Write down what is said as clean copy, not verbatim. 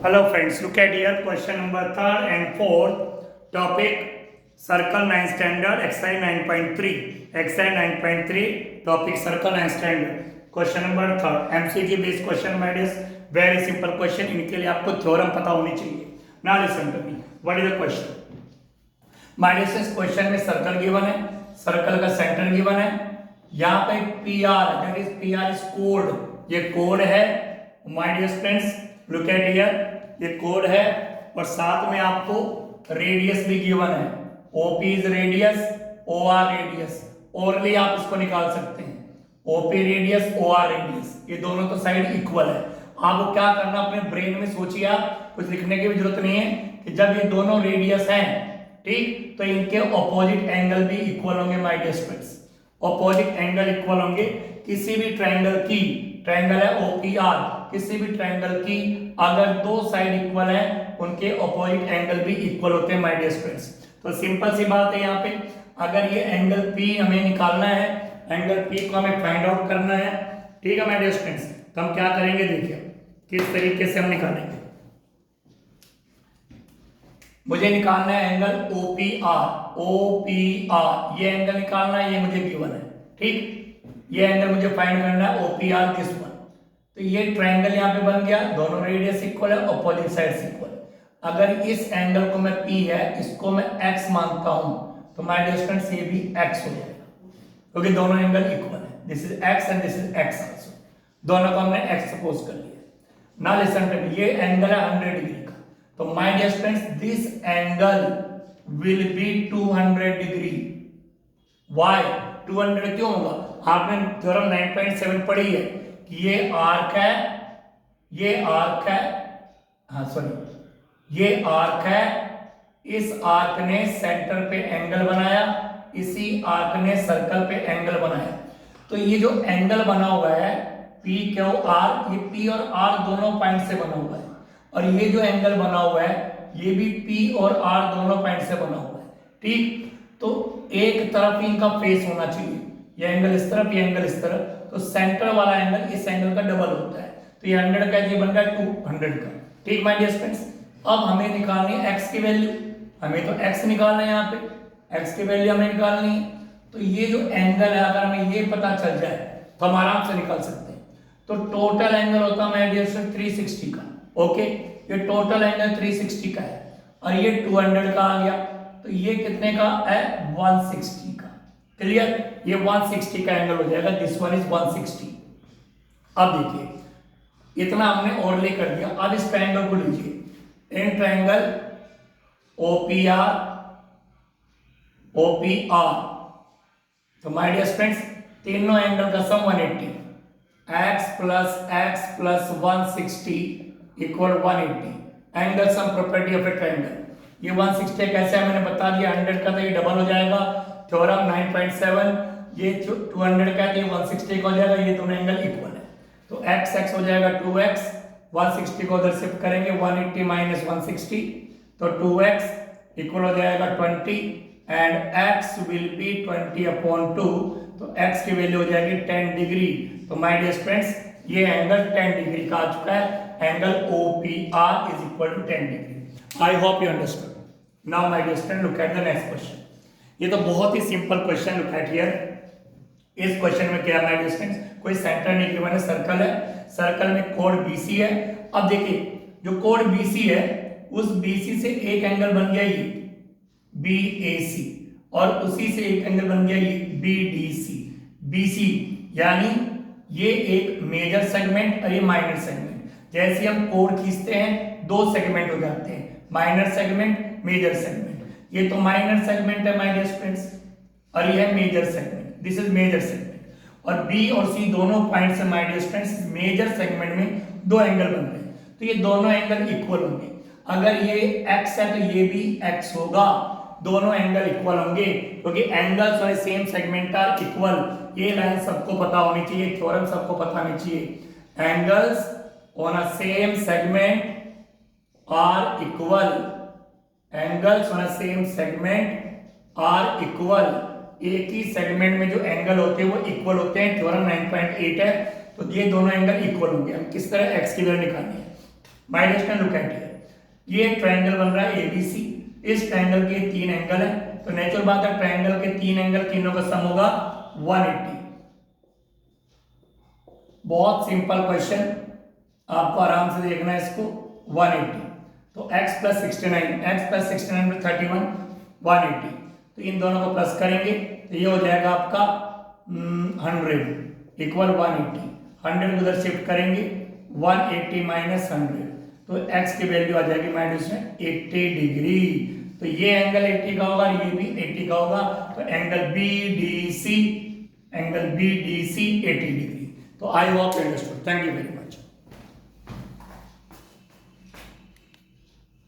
Hello friends, look at here question number 3rd and 4th topic circle 9 standard exercise 9.3 exercise 9.3 topic circle 9 standard question number 3rd MCQ based question my dear very simple question इनके लिए आपको theorem पता होनी चाहिए. Now listen to me, what is the question? My dear question में circle given है, circle का centre given है, यहाँ पे PR that is PR is code, ये कोड है my dear friends. Look at here, ये कोड है और साथ में आपको रेडियस भी गिवन है. OP is radius, OR radius, orally आप इसको निकाल सकते हैं. ओपी रेडियस, ओआर रेडियस, ये दोनों तो साइड इक्वल है. आपको क्या करना, अपने ब्रेन में सोचिए, आप कुछ लिखने की भी जरूरत नहीं है कि जब ये दोनों रेडियस हैं, ठीक, तो इनके ऑपोजिट एंगल भी इक्वल होंगे my dear students. Opposite angle equal होंगे. किसी भी ट्रायंगल की, ट्रायंगल है ओपीआर, किसी भी ट्रायंगल की अगर दो साइड इक्वल है उनके ऑपोजिट एंगल भी इक्वल होते हैं माय डियर स्टूडेंट्स. तो सिंपल सी बात है, यहाँ पे अगर ये एंगल P हमें निकालना है, एंगल P को हमें फाइंड आउट करना है, ठीक है माय डियर स्टूडेंट्स. तो हम क्या करेंगे, देखिए किस तरीके से हम निकालेंगे. मुझे निकालना है एंगल OPR, OPR ये एंगल निकालना है, ये मुझे गिवन है, ठीक. ये एंगल मुझे फाइंड करना है OPR दिस वन. तो ये ट्रायंगल यहाँ पे बन गया, दोनों रेडियस इक्वल है, ऑपोजिट साइड्स इक्वल. अगर इस एंगल को मैं P है, इसको मैं X मानता हूं, तो माय डियर स्टूडेंट्स ये भी X हो जाएगा, क्योंकि दोनों एंगल इक्वल है. This is X and this is X also, दोनों को हमने X सपोज कर लिया. नाउ लिसन टू मी, ये एंगल है 100 डिग्री का, तो my dear students this angle will be 200 degree. Why 200 क्यों होगा? आपने थ्योरम 9.7 पढ़ी है कि ये आर्क है, ये आर्क है, हाँ सॉरी, ये आर्क है, इस आर्क ने सेंटर पे एंगल बनाया, इसी आर्क ने सर्कल पे एंगल बनाया. तो ये जो एंगल बना हुआ है पी क्यू आर, ये पी और आर दोनों पॉइंट से बना हुआ है, और ये जो एंगल बना हुआ है ये भी पी और आर दोनों पॉइंट से बना हुआ है, ठीक. तो एक तरफ इनका फेस होना चाहिए, ये एंगल इस तरफ, ये एंगल इस तरफ, तो सेंटर वाला एंगल इस एंगल का डबल होता है. तो ये 100 का, ये बन गया 200 का, ठीक माय डियर स्टूडेंट्स. अब हमें निकालनी है x की वैल्यू, हमें तो x निकालना है, यहाँ पे x की वैल्यू हमें निकालनी है. तो ये जो एंगल है अगर हमें ये पता चल जाए तो हम आराम से निकाल सकते हैं. तो टोटल एंगल होता है माय डियर स्टूडेंट 360 का. ओके, ये टोटल एंगल 360 का है और ये 200 का आ गया, तो ये कितने का है, 160 का. क्लियर, ये 160 का एंगल हो जाएगा, दिस वन इज 160. अब देखिए इतना हमने ओवरले कर दिया. अब इस ट्रायंगल को लीजिए, इन ट्रायंगल OPR, OPR, तो माय डियर फ्रेंड्स तीनों एंगल का सम 180, x plus 160 equal 180. Angle sum property of A triangle. ये 160 कैसे है मैंने बता दिया, 100 का तो ये डबल हो जाएगा, थ्योरम 9.7. ये 200 का है तो ये 160 का हो जाएगा, ये दोनों एंगल इक्वल है. तो x हो जाएगा 2x, 160 को उधर शिफ्ट करेंगे, 180 माइनस 160, तो 2x इक्वल हो जाएगा 20 एंड x विल बी 20/2. तो x की वैल्यू हो जाएगी 10 डिग्री. तो माय डियर फ्रेंड्स ये एंगल 10 डिग्री का आ चुका है. Angle OPR is equal to 10 degree. I hope you understood. Now my dear friend look at the next question. ये तो बहुत ही simple question, look at here. इस क्वेश्चन में क्या माय डियर फ्रेंड्स, कोई सेंटर नहीं गिवन है, सर्कल है, सर्कल में कोड BC है. अब देखिए जो कोड BC है उस BC से एक एंगल बन गया ये BAC, और उसी से एक एंगल बन गया ये BDC. BC यानी ये एक मेजर सेगमेंट और ये माइनर सेगमेंट. जैसे हम कोड खींचते हैं दो सेगमेंट हो जाते हैं, माइनर सेगमेंट, मेजर सेगमेंट. ये तो माइनर सेगमेंट है माय डियर फ्रेंड्स और ये है major segment, this is major segment. और B और C दोनों पॉइंट से my dear friends major segment में दो एंगल बन रहे हैं, तो ये दोनों एंगल इक्वल होंगे. अगर ये x है तो ये भी x होगा, दोनों एंगल इक्वल होंगे क्योंकि एंगल्स और सेम सेगमेंट आर इक्वल. ये लाइन सबको पता होनी चाहिए, थ्योरम सबको पता होनी चाहिए. Angles on a same segment are equal, angles on a same segment are equal. एक ही सेगमेंट में जो एंगल होते हैं वो इक्वल होते हैं. थ्योरम 9.8 है, तो ये दोनों एंगल इक्वल होंगे. हम किस तरह x की वैल्यू निकालनी है, my dear student look at here, ये ट्रायंगल बन रहा है एबीसी, इस ट्रायंगल के 3 एंगल है, तो नेचुरल बात है ट्रायंगल के 3 एंगल तीनों का सम होगा 180। बहुत सिंपल क्वेश्चन, आपको आराम से देखना है इसको। 180 तो x प्लस 69 में 31 180, तो इन दोनों को प्लस करेंगे तो ये हो जाएगा आपका 100 इक्वल 180। 100 को उधर शिफ्ट करेंगे 180 माइनस 100, तो x की वैल्यू आ जाएगी माइनस में 80 डिग्री। तो ये एंगल 80 का होगा, ये भी 80 का होगा, तो एंगल BDC 80 डिग्री। तो I hope you understood. Thank you very much.